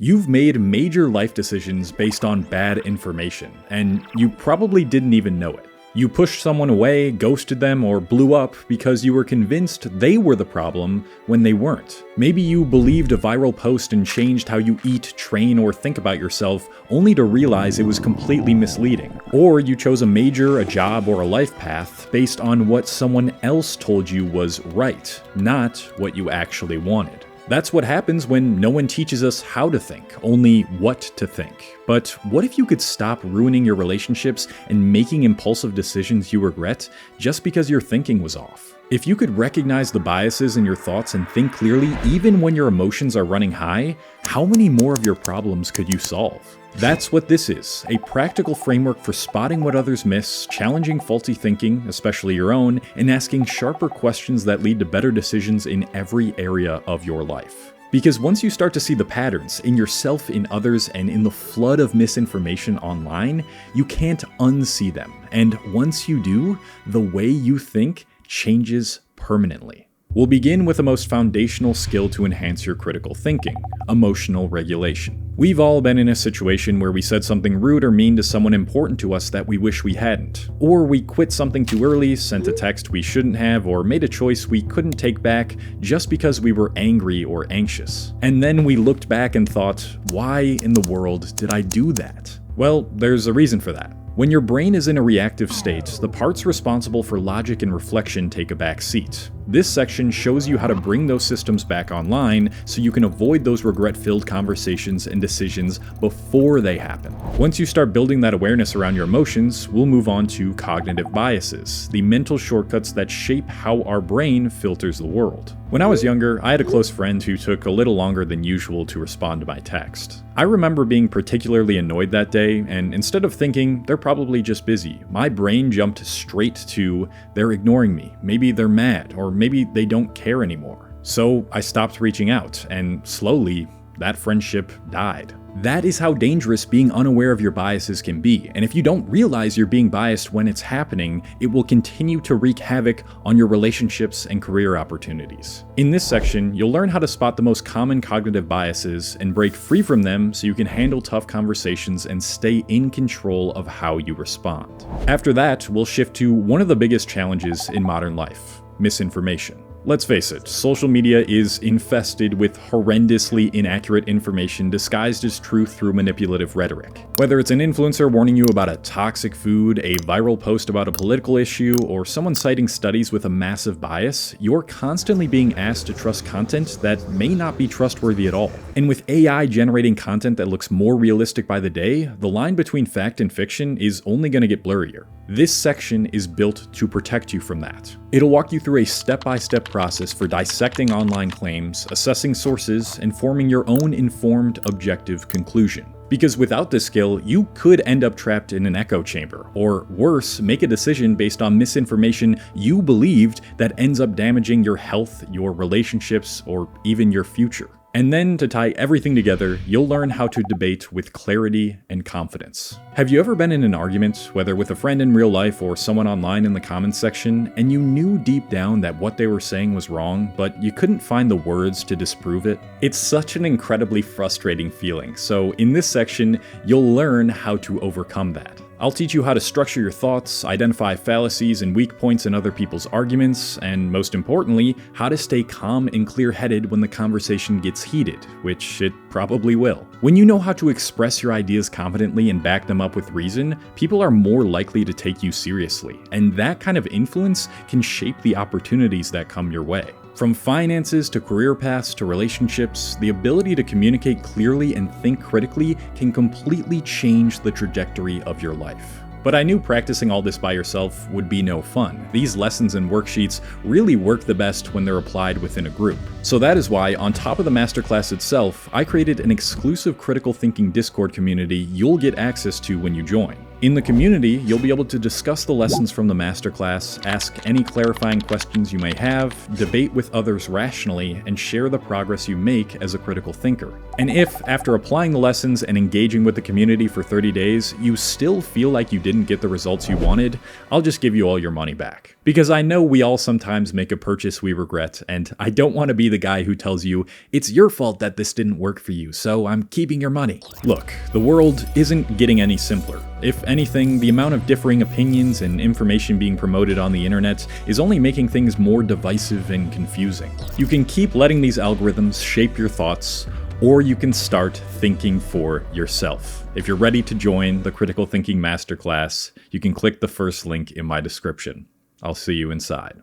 You've made major life decisions based on bad information, and you probably didn't even know it. You pushed someone away, ghosted them, or blew up because you were convinced they were the problem when they weren't. Maybe you believed a viral post and changed how you eat, train, or think about yourself, only to realize it was completely misleading. Or you chose a major, a job, or a life path based on what someone else told you was right, not what you actually wanted. That's what happens when no one teaches us how to think, only what to think. But what if you could stop ruining your relationships and making impulsive decisions you regret just because your thinking was off? If you could recognize the biases in your thoughts and think clearly even when your emotions are running high, how many more of your problems could you solve? That's what this is, a practical framework for spotting what others miss, challenging faulty thinking, especially your own, and asking sharper questions that lead to better decisions in every area of your life. Because once you start to see the patterns in yourself, in others, and in the flood of misinformation online, you can't unsee them. And once you do, the way you think changes permanently. We'll begin with the most foundational skill to enhance your critical thinking: emotional regulation. We've all been in a situation where we said something rude or mean to someone important to us that we wish we hadn't. Or we quit something too early, sent a text we shouldn't have, or made a choice we couldn't take back just because we were angry or anxious. And then we looked back and thought, why in the world did I do that? Well, there's a reason for that. When your brain is in a reactive state, the parts responsible for logic and reflection take a back seat. This section shows you how to bring those systems back online so you can avoid those regret-filled conversations and decisions before they happen. Once you start building that awareness around your emotions, we'll move on to cognitive biases, the mental shortcuts that shape how our brain filters the world. When I was younger, I had a close friend who took a little longer than usual to respond to my text. I remember being particularly annoyed that day, and instead of thinking, they're probably just busy, my brain jumped straight to, they're ignoring me, maybe they're mad, or maybe they don't care anymore. So I stopped reaching out, and slowly, that friendship died. That is how dangerous being unaware of your biases can be, and if you don't realize you're being biased when it's happening, it will continue to wreak havoc on your relationships and career opportunities. In this section, you'll learn how to spot the most common cognitive biases and break free from them so you can handle tough conversations and stay in control of how you respond. After that, we'll shift to one of the biggest challenges in modern life: misinformation. Let's face it, social media is infested with horrendously inaccurate information disguised as truth through manipulative rhetoric. Whether it's an influencer warning you about a toxic food, a viral post about a political issue, or someone citing studies with a massive bias, you're constantly being asked to trust content that may not be trustworthy at all. And with AI generating content that looks more realistic by the day, the line between fact and fiction is only going to get blurrier. This section is built to protect you from that. It'll walk you through a step-by-step process for dissecting online claims, assessing sources, and forming your own informed, objective conclusion. Because without this skill, you could end up trapped in an echo chamber, or worse, make a decision based on misinformation you believed that ends up damaging your health, your relationships, or even your future. And then, to tie everything together, you'll learn how to debate with clarity and confidence. Have you ever been in an argument, whether with a friend in real life or someone online in the comments section, and you knew deep down that what they were saying was wrong, but you couldn't find the words to disprove it? It's such an incredibly frustrating feeling, so in this section, you'll learn how to overcome that. I'll teach you how to structure your thoughts, identify fallacies and weak points in other people's arguments, and most importantly, how to stay calm and clear-headed when the conversation gets heated, which it probably will. When you know how to express your ideas confidently and back them up with reason, people are more likely to take you seriously, and that kind of influence can shape the opportunities that come your way. From finances to career paths to relationships, the ability to communicate clearly and think critically can completely change the trajectory of your life. But I knew practicing all this by yourself would be no fun. These lessons and worksheets really work the best when they're applied within a group. So that is why, on top of the masterclass itself, I created an exclusive critical thinking Discord community you'll get access to when you join. In the community, you'll be able to discuss the lessons from the masterclass, ask any clarifying questions you may have, debate with others rationally, and share the progress you make as a critical thinker. And if, after applying the lessons and engaging with the community for 30 days, you still feel like you didn't get the results you wanted, I'll just give you all your money back. Because I know we all sometimes make a purchase we regret, and I don't want to be the guy who tells you, it's your fault that this didn't work for you, so I'm keeping your money. Look, the world isn't getting any simpler. If anything, the amount of differing opinions and information being promoted on the internet is only making things more divisive and confusing. You can keep letting these algorithms shape your thoughts, or you can start thinking for yourself. If you're ready to join the Critical Thinking Masterclass, you can click the first link in my description. I'll see you inside.